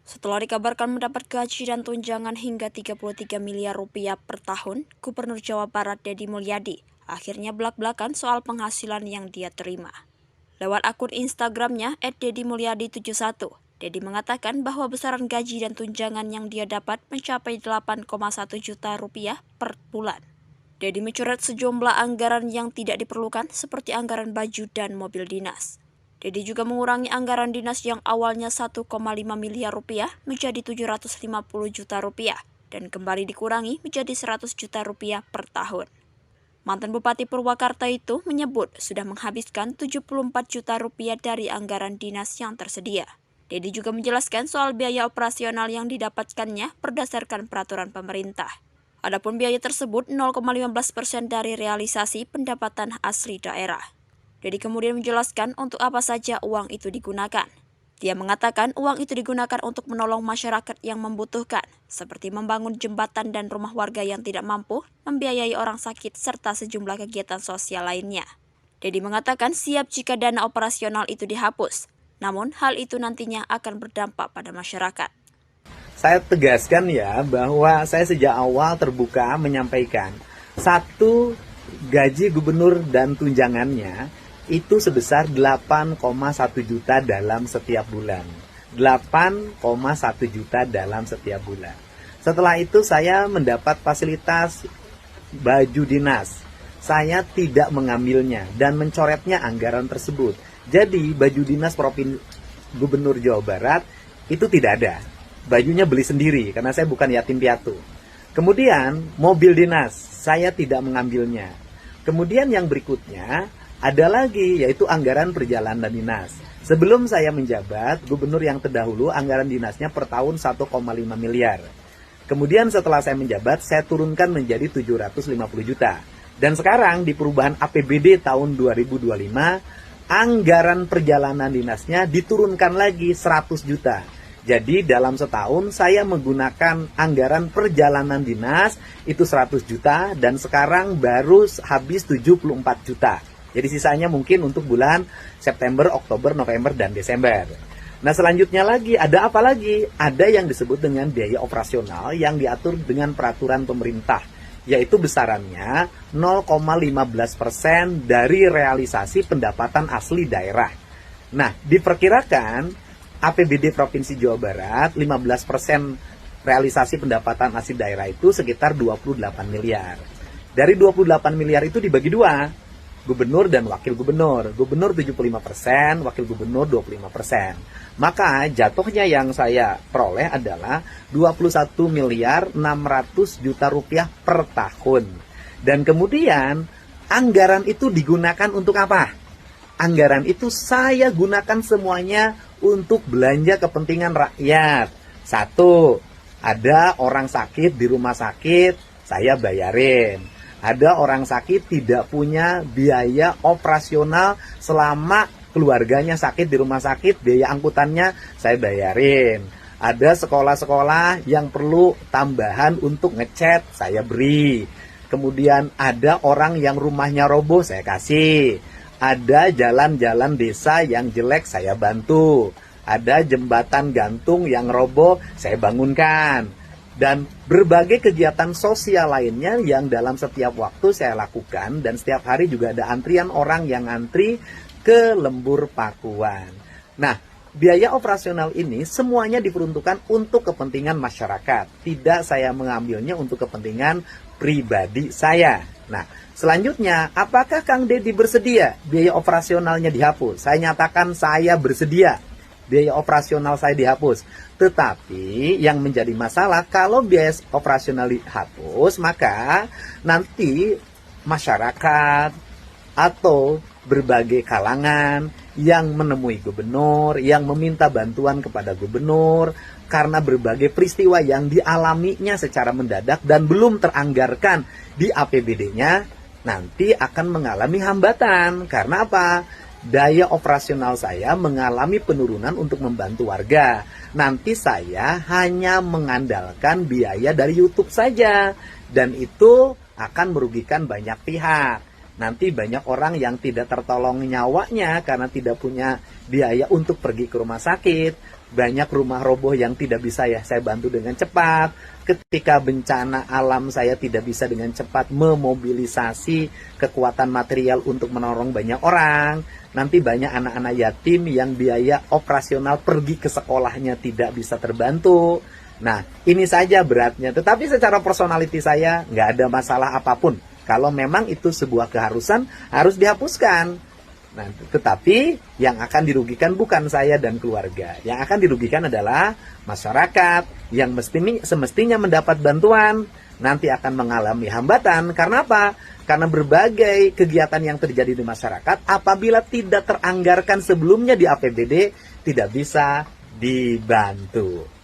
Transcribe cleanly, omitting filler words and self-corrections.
Setelah dikabarkan mendapat gaji dan tunjangan hingga 33 miliar rupiah per tahun, Gubernur Jawa Barat Deddy Mulyadi akhirnya belak-belakan soal penghasilan yang dia terima. Lewat akun Instagramnya @deddymulyadi71, Deddy mengatakan bahwa besaran gaji dan tunjangan yang dia dapat mencapai 8,1 juta rupiah per bulan. Deddy mencoret sejumlah anggaran yang tidak diperlukan seperti anggaran baju dan mobil dinas. Deddy juga mengurangi anggaran dinas yang awalnya 1,5 miliar rupiah menjadi 750 juta rupiah dan kembali dikurangi menjadi 100 juta rupiah per tahun. Mantan Bupati Purwakarta itu menyebut sudah menghabiskan 74 juta rupiah dari anggaran dinas yang tersedia. Deddy juga menjelaskan soal biaya operasional yang didapatkannya berdasarkan peraturan pemerintah. Adapun biaya tersebut 0,15% dari realisasi pendapatan asli daerah. Deddy kemudian menjelaskan untuk apa saja uang itu digunakan. Dia mengatakan uang itu digunakan untuk menolong masyarakat yang membutuhkan, seperti membangun jembatan dan rumah warga yang tidak mampu, membiayai orang sakit, serta sejumlah kegiatan sosial lainnya. Deddy mengatakan siap jika dana operasional itu dihapus, namun hal itu nantinya akan berdampak pada masyarakat. Saya tegaskan ya bahwa saya sejak awal terbuka menyampaikan satu, gaji gubernur dan tunjangannya itu sebesar 8,1 juta dalam setiap bulan. 8,1 juta dalam setiap bulan. Setelah itu saya mendapat fasilitas baju dinas. Saya tidak mengambilnya dan mencoretnya anggaran tersebut. Jadi baju dinas Gubernur Jawa Barat itu tidak ada. Bajunya beli sendiri karena saya bukan yatim piatu. Kemudian mobil dinas saya tidak mengambilnya. Kemudian yang berikutnya ada lagi yaitu anggaran perjalanan dinas. Sebelum saya menjabat, gubernur yang terdahulu anggaran dinasnya per tahun 1,5 miliar. Kemudian setelah saya menjabat, saya turunkan menjadi 750 juta. Dan sekarang di perubahan APBD tahun 2025, anggaran perjalanan dinasnya diturunkan lagi 100 juta. Jadi dalam setahun saya menggunakan anggaran perjalanan dinas itu 100 juta dan sekarang baru habis 74 juta. Jadi sisanya mungkin untuk bulan September, Oktober, November, dan Desember. Nah selanjutnya lagi, ada apa lagi? Ada yang disebut dengan biaya operasional yang diatur dengan peraturan pemerintah. Yaitu besarannya 0,15% dari realisasi pendapatan asli daerah. Nah diperkirakan APBD Provinsi Jawa Barat 15% realisasi pendapatan asli daerah itu sekitar 28 miliar. Dari 28 miliar itu dibagi dua, gubernur dan wakil gubernur. Gubernur 75%, wakil gubernur 25%. Maka jatuhnya yang saya peroleh adalah 21 miliar 600 juta rupiah per tahun. Dan kemudian anggaran itu digunakan untuk apa? Anggaran itu saya gunakan semuanya untuk belanja kepentingan rakyat. Satu, ada orang sakit di rumah sakit, saya bayarin. Ada orang sakit tidak punya biaya operasional selama keluarganya sakit di rumah sakit, biaya angkutannya saya bayarin. Ada sekolah-sekolah yang perlu tambahan untuk ngecat, saya beri. Kemudian ada orang yang rumahnya roboh, saya kasih. Ada jalan-jalan desa yang jelek, saya bantu. Ada jembatan gantung yang roboh, saya bangunkan. Dan berbagai kegiatan sosial lainnya yang dalam setiap waktu saya lakukan. Dan setiap hari juga ada antrian orang yang antri ke Lembur Pakuan. Nah, biaya operasional ini semuanya diperuntukkan untuk kepentingan masyarakat. Tidak saya mengambilnya untuk kepentingan pribadi saya. Nah, selanjutnya, apakah Kang Deddy bersedia biaya operasionalnya dihapus? Saya nyatakan saya bersedia biaya operasional saya dihapus. Tetapi yang menjadi masalah kalau biaya operasional dihapus, maka nanti masyarakat atau berbagai kalangan yang menemui gubernur, yang meminta bantuan kepada gubernur karena berbagai peristiwa yang dialaminya secara mendadak dan belum teranggarkan di APBD-nya, nanti akan mengalami hambatan. Karena apa? Daya operasional saya mengalami penurunan untuk membantu warga. Nanti saya hanya mengandalkan biaya dari YouTube saja. Dan itu akan merugikan banyak pihak. Nanti banyak orang yang tidak tertolong nyawanya karena tidak punya biaya untuk pergi ke rumah sakit. banyak rumah roboh yang tidak bisa ya saya bantu dengan cepat. Ketika bencana alam saya tidak bisa dengan cepat memobilisasi kekuatan material untuk menolong banyak orang. Nanti banyak anak-anak yatim yang biaya operasional pergi ke sekolahnya tidak bisa terbantu. Nah, ini saja beratnya. Tetapi secara personality saya nggak ada masalah apapun. Kalau memang itu sebuah keharusan, harus dihapuskan. Nah, tetapi yang akan dirugikan bukan saya dan keluarga. Yang akan dirugikan adalah masyarakat yang semestinya mendapat bantuan, nanti akan mengalami hambatan. Karena apa? Karena berbagai kegiatan yang terjadi di masyarakat, apabila tidak teranggarkan sebelumnya di APBD, tidak bisa dibantu.